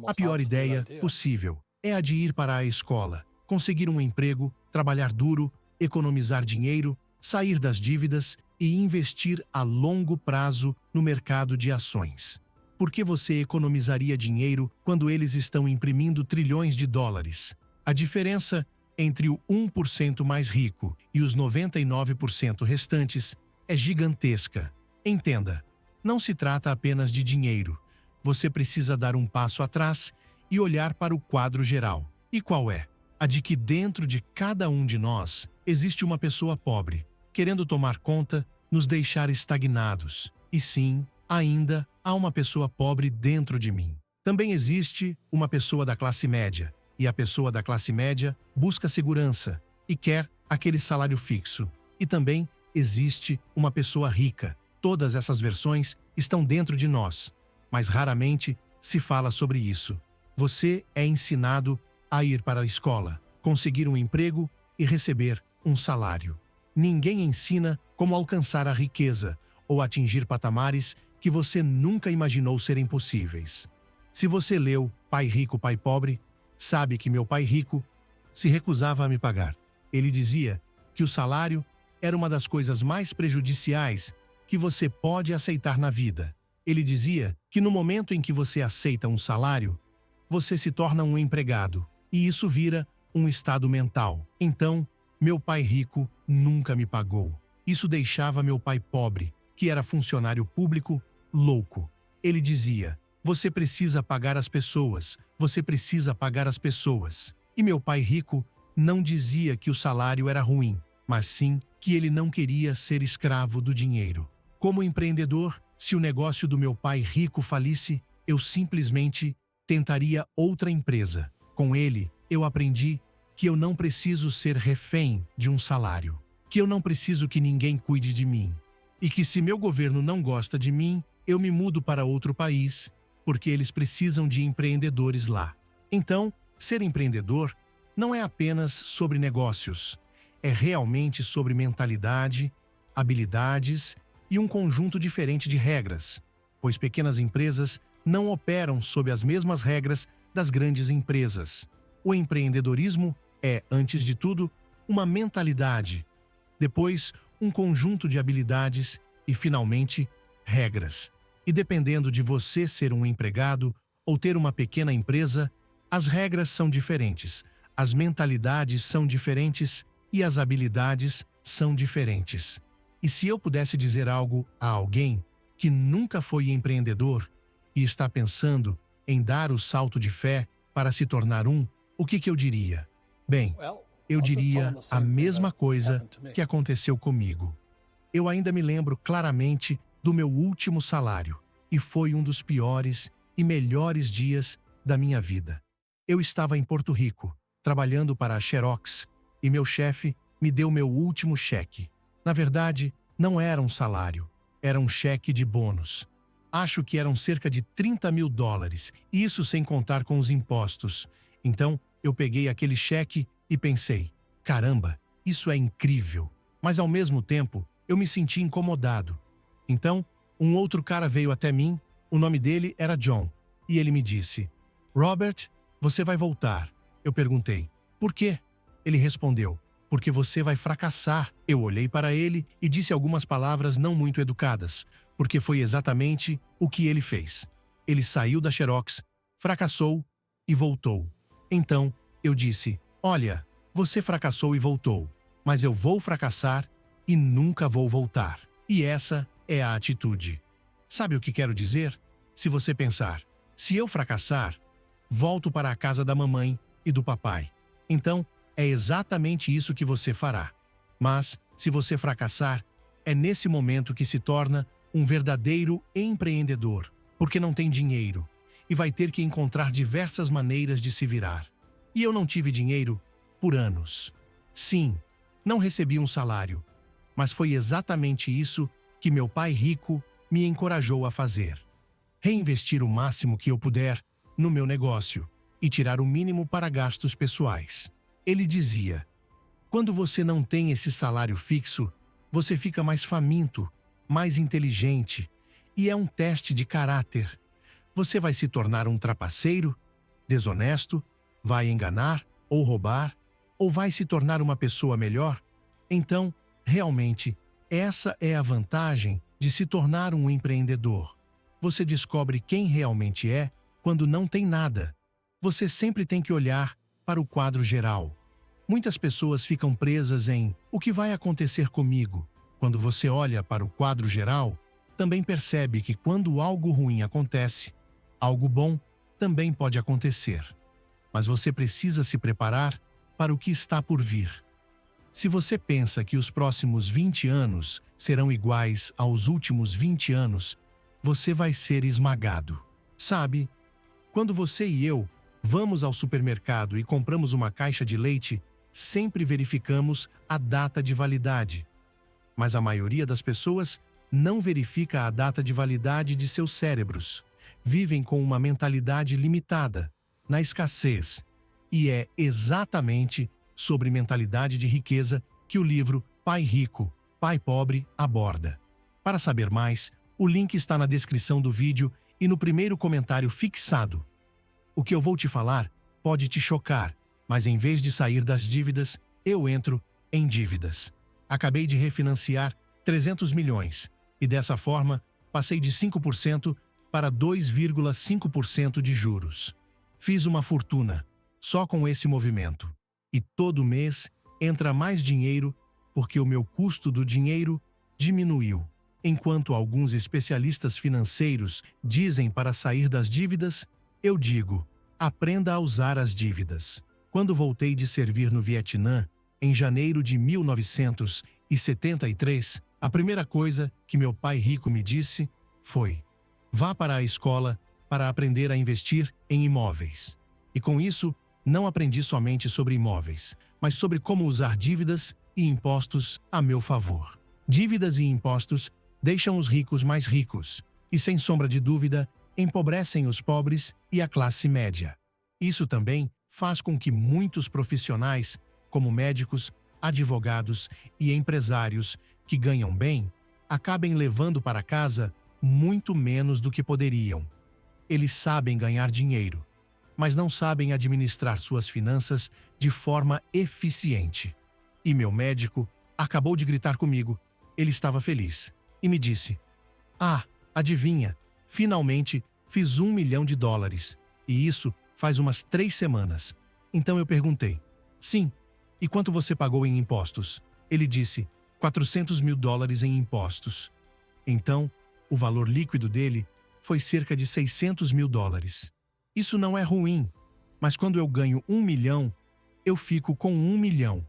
A pior ideia possível é a de ir para a escola, conseguir um emprego, trabalhar duro, economizar dinheiro, sair das dívidas e investir a longo prazo no mercado de ações. Por que você economizaria dinheiro quando eles estão imprimindo trilhões de dólares? A diferença entre o 1% mais rico e os 99% restantes é gigantesca. Entenda, não se trata apenas de dinheiro. Você precisa dar um passo atrás e olhar para o quadro geral. E qual é? A de que dentro de cada um de nós existe uma pessoa pobre, querendo tomar conta, nos deixar estagnados. E sim, ainda há uma pessoa pobre dentro de mim. Também existe uma pessoa da classe média, e a pessoa da classe média busca segurança e quer aquele salário fixo. E também existe uma pessoa rica. Todas essas versões estão dentro de nós, mas raramente se fala sobre isso. Você é ensinado a ir para a escola, conseguir um emprego e receber um salário. Ninguém ensina como alcançar a riqueza ou atingir patamares que você nunca imaginou serem possíveis. Se você leu Pai Rico, Pai Pobre, sabe que meu pai rico se recusava a me pagar. Ele dizia que o salário era uma das coisas mais prejudiciais que você pode aceitar na vida. Ele dizia que no momento em que você aceita um salário, você se torna um empregado, e isso vira um estado mental. Então, meu pai rico nunca me pagou. Isso deixava meu pai pobre, que era funcionário público, louco. Ele dizia: você precisa pagar as pessoas, você precisa pagar as pessoas. E meu pai rico não dizia que o salário era ruim, mas sim que ele não queria ser escravo do dinheiro. Como empreendedor, se o negócio do meu pai rico falisse, eu simplesmente tentaria outra empresa. Com ele, eu aprendi que eu não preciso ser refém de um salário, que eu não preciso que ninguém cuide de mim, e que se meu governo não gosta de mim, eu me mudo para outro país, porque eles precisam de empreendedores lá. Então, ser empreendedor não é apenas sobre negócios, é realmente sobre mentalidade, habilidades e um conjunto diferente de regras, pois pequenas empresas não operam sob as mesmas regras das grandes empresas. O empreendedorismo é, antes de tudo, uma mentalidade, depois um conjunto de habilidades e, finalmente, regras. E dependendo de você ser um empregado ou ter uma pequena empresa, as regras são diferentes, as mentalidades são diferentes e as habilidades são diferentes. E se eu pudesse dizer algo a alguém que nunca foi empreendedor e está pensando em dar o salto de fé para se tornar um, o que eu diria? Bem, eu diria a mesma coisa que aconteceu comigo. Eu ainda me lembro claramente do meu último salário, e foi um dos piores e melhores dias da minha vida. Eu estava em Porto Rico, trabalhando para a Xerox, e meu chefe me deu meu último cheque. Na verdade, não era um salário, era um cheque de bônus. Acho que eram cerca de $30.000, isso sem contar com os impostos. Então, eu peguei aquele cheque e pensei: caramba, isso é incrível. Mas ao mesmo tempo, eu me senti incomodado. Então, um outro cara veio até mim, o nome dele era John, e ele me disse: Robert, você vai voltar. Eu perguntei: por quê? Ele respondeu: porque você vai fracassar. Eu olhei para ele e disse algumas palavras não muito educadas, porque foi exatamente o que ele fez. Ele saiu da Xerox, fracassou e voltou. Então, eu disse: olha, você fracassou e voltou, mas eu vou fracassar e nunca vou voltar. E essa é a atitude. Sabe o que quero dizer? Se você pensar: se eu fracassar, volto para a casa da mamãe e do papai. Então, é exatamente isso que você fará. Mas, se você fracassar, é nesse momento que se torna um verdadeiro empreendedor, porque não tem dinheiro e vai ter que encontrar diversas maneiras de se virar. E eu não tive dinheiro por anos. Sim, não recebi um salário, mas foi exatamente isso que meu pai rico me encorajou a fazer. Reinvestir o máximo que eu puder no meu negócio e tirar o mínimo para gastos pessoais. Ele dizia: quando você não tem esse salário fixo, você fica mais faminto, mais inteligente, e é um teste de caráter. Você vai se tornar um trapaceiro desonesto, vai enganar ou roubar, ou vai se tornar uma pessoa melhor? Então, realmente, essa é a vantagem de se tornar um empreendedor. Você descobre quem realmente é quando não tem nada. Você sempre tem que olhar para o quadro geral. Muitas pessoas ficam presas em o que vai acontecer comigo. Quando você olha para o quadro geral, também percebe que quando algo ruim acontece, algo bom também pode acontecer. Mas você precisa se preparar para o que está por vir. Se você pensa que os próximos 20 anos serão iguais aos últimos 20 anos, você vai ser esmagado. Sabe, quando você e eu vamos ao supermercado e compramos uma caixa de leite, sempre verificamos a data de validade. Mas a maioria das pessoas não verifica a data de validade de seus cérebros. Vivem com uma mentalidade limitada, na escassez. E é exatamente sobre mentalidade de riqueza que o livro Pai Rico, Pai Pobre aborda. Para saber mais, o link está na descrição do vídeo e no primeiro comentário fixado. O que eu vou te falar pode te chocar, mas em vez de sair das dívidas, eu entro em dívidas. Acabei de refinanciar 300 milhões e dessa forma passei de 5% para 2,5% de juros. Fiz uma fortuna só com esse movimento. E todo mês entra mais dinheiro porque o meu custo do dinheiro diminuiu. Enquanto alguns especialistas financeiros dizem para sair das dívidas, eu digo, aprenda a usar as dívidas. Quando voltei de servir no Vietnã, em janeiro de 1973, a primeira coisa que meu pai rico me disse foi: vá para a escola para aprender a investir em imóveis. E com isso, não aprendi somente sobre imóveis, mas sobre como usar dívidas e impostos a meu favor. Dívidas e impostos deixam os ricos mais ricos e, sem sombra de dúvida, empobrecem os pobres e a classe média. Isso também faz com que muitos profissionais, como médicos, advogados e empresários que ganham bem, acabem levando para casa muito menos do que poderiam. Eles sabem ganhar dinheiro, mas não sabem administrar suas finanças de forma eficiente. E meu médico acabou de gritar comigo. Ele estava feliz e me disse: "Ah, adivinha, finalmente fiz $1 milhão. E isso faz umas 3 semanas." Então eu perguntei: "Sim, e quanto você pagou em impostos?" Ele disse: $400 mil em impostos. Então, o valor líquido dele foi cerca de $600 mil. Isso não é ruim, mas quando eu ganho 1 milhão, eu fico com 1 milhão.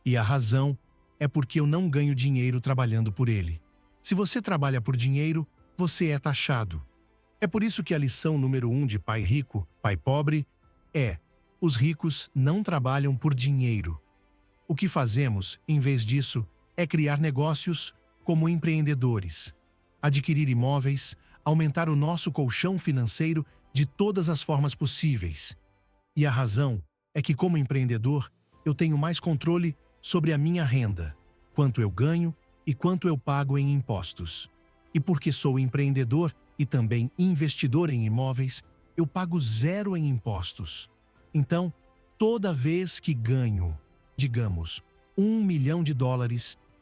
E a razão é porque eu não ganho dinheiro trabalhando por ele. Se você trabalha por dinheiro, você é taxado. É por isso que a lição número 1 de Pai Rico, Pai Pobre é: os ricos não trabalham por dinheiro. O que fazemos, em vez disso, é criar negócios como empreendedores, adquirir imóveis, aumentar o nosso colchão financeiro de todas as formas possíveis. E a razão é que, como empreendedor, eu tenho mais controle sobre a minha renda, quanto eu ganho e quanto eu pago em impostos. E porque sou empreendedor e também investidor em imóveis, eu pago 0 em impostos. Então, toda vez que ganho, digamos, $1 milhão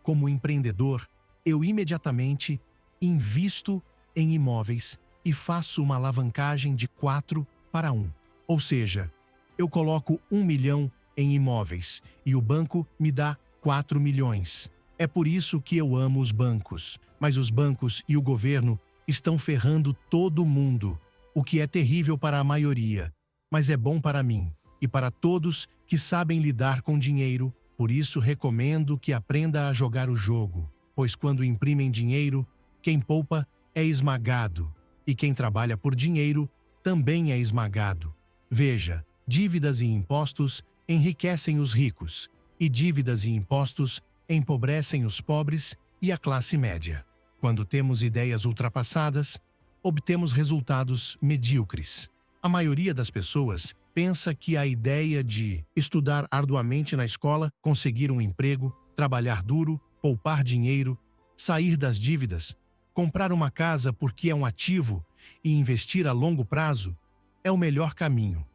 como empreendedor, eu imediatamente invisto em imóveis e faço uma alavancagem de 4 para 1. Ou seja, eu coloco 1 milhão em imóveis e o banco me dá 4 milhões. É por isso que eu amo os bancos, mas os bancos e o governo estão ferrando todo mundo, o que é terrível para a maioria, mas é bom para mim e para todos que sabem lidar com dinheiro. Por isso recomendo que aprenda a jogar o jogo, pois quando imprimem dinheiro, quem poupa é esmagado, e quem trabalha por dinheiro também é esmagado. Veja, dívidas e impostos enriquecem os ricos, e dívidas e impostos empobrecem os pobres e a classe média. Quando temos ideias ultrapassadas, obtemos resultados medíocres. A maioria das pessoas pensa que a ideia de estudar arduamente na escola, conseguir um emprego, trabalhar duro, poupar dinheiro, sair das dívidas, comprar uma casa porque é um ativo e investir a longo prazo é o melhor caminho.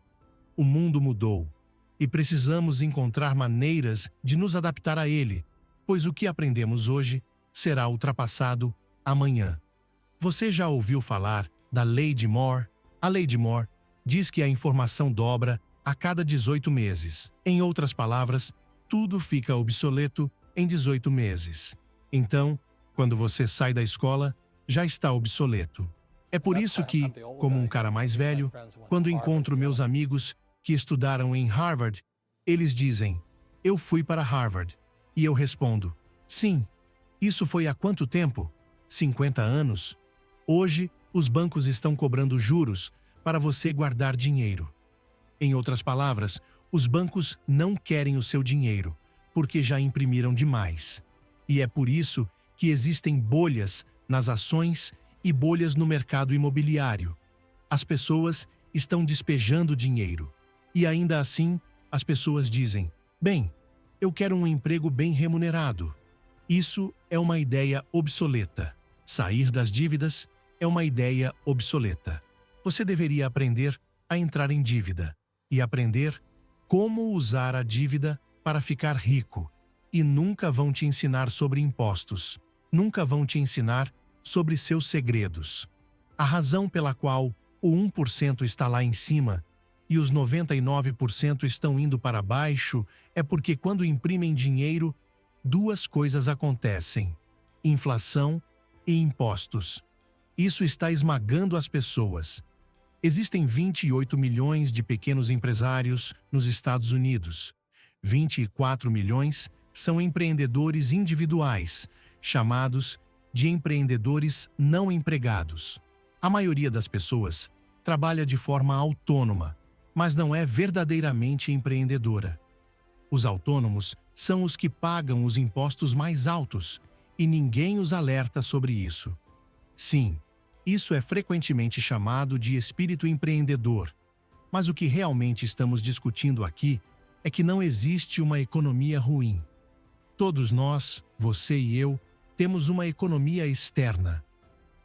o mundo mudou e precisamos encontrar maneiras de nos adaptar a ele, pois o que aprendemos hoje será ultrapassado amanhã. Você já ouviu falar da Lei de Moore? A Lei de Moore diz que a informação dobra a cada 18 meses. Em outras palavras, tudo fica obsoleto em 18 meses. Então, quando você sai da escola, já está obsoleto. É por isso que, como um cara mais velho, quando encontro meus amigos que estudaram em Harvard, eles dizem: "Eu fui para Harvard." E eu respondo: "Sim." Isso foi há quanto tempo? 50 anos? Hoje, os bancos estão cobrando juros para você guardar dinheiro. Em outras palavras, os bancos não querem o seu dinheiro, porque já imprimiram demais. E é por isso que existem bolhas nas ações e bolhas no mercado imobiliário. As pessoas estão despejando dinheiro. E ainda assim, as pessoas dizem: "Bem, eu quero um emprego bem remunerado." Isso é uma ideia obsoleta. Sair das dívidas é uma ideia obsoleta. Você deveria aprender a entrar em dívida e aprender como usar a dívida para ficar rico. E nunca vão te ensinar sobre impostos. Nunca vão te ensinar sobre seus segredos. A razão pela qual o 1% está lá em cima e os 99% estão indo para baixo é porque quando imprimem dinheiro, duas coisas acontecem: inflação e impostos. Isso está esmagando as pessoas. Existem 28 milhões de pequenos empresários nos Estados Unidos. 24 milhões são empreendedores individuais, chamados de empreendedores não empregados. A maioria das pessoas trabalha de forma autônoma, mas não é verdadeiramente empreendedora. Os autônomos são os que pagam os impostos mais altos e ninguém os alerta sobre isso. Sim, isso é frequentemente chamado de espírito empreendedor, mas o que realmente estamos discutindo aqui é que não existe uma economia ruim. Todos nós, você e eu, temos uma economia externa,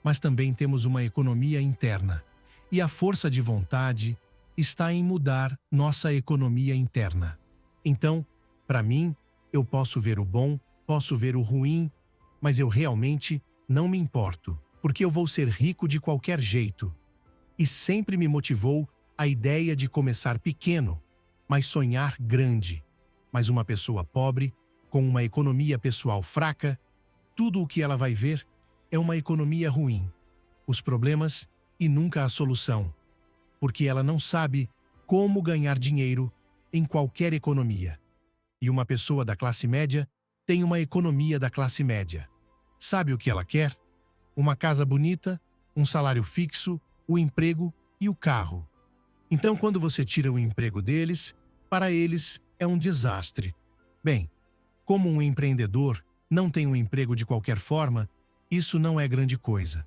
mas também temos uma economia interna, e a força de vontade está em mudar nossa economia interna. Então, para mim, eu posso ver o bom, posso ver o ruim, mas eu realmente não me importo, porque eu vou ser rico de qualquer jeito. E sempre me motivou a ideia de começar pequeno, mas sonhar grande. Mas uma pessoa pobre, com uma economia pessoal fraca, tudo o que ela vai ver é uma economia ruim, os problemas e nunca a solução, porque ela não sabe como ganhar dinheiro em qualquer economia. E uma pessoa da classe média tem uma economia da classe média. Sabe o que ela quer? Uma casa bonita, um salário fixo, o emprego e o carro. Então, quando você tira o emprego deles, para eles é um desastre. Bem, como um empreendedor não tem um emprego de qualquer forma, isso não é grande coisa.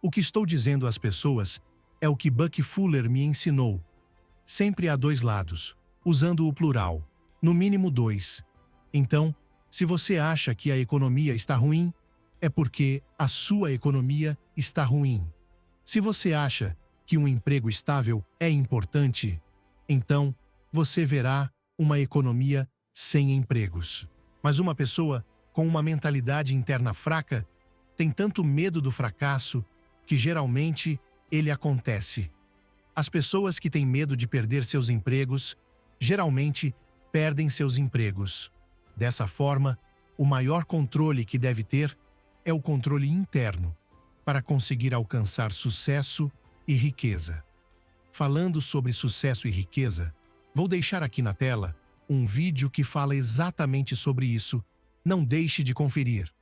O que estou dizendo às pessoas é o que Buck Fuller me ensinou. Sempre há dois lados, usando o plural, no mínimo dois. Então, se você acha que a economia está ruim, é porque a sua economia está ruim. Se você acha que um emprego estável é importante, então você verá uma economia sem empregos. Mas uma pessoa com uma mentalidade interna fraca tem tanto medo do fracasso que geralmente ele acontece. As pessoas que têm medo de perder seus empregos geralmente perdem seus empregos. Dessa forma, o maior controle que deve ter é o controle interno para conseguir alcançar sucesso e riqueza. Falando sobre sucesso e riqueza, vou deixar aqui na tela um vídeo que fala exatamente sobre isso. Não deixe de conferir.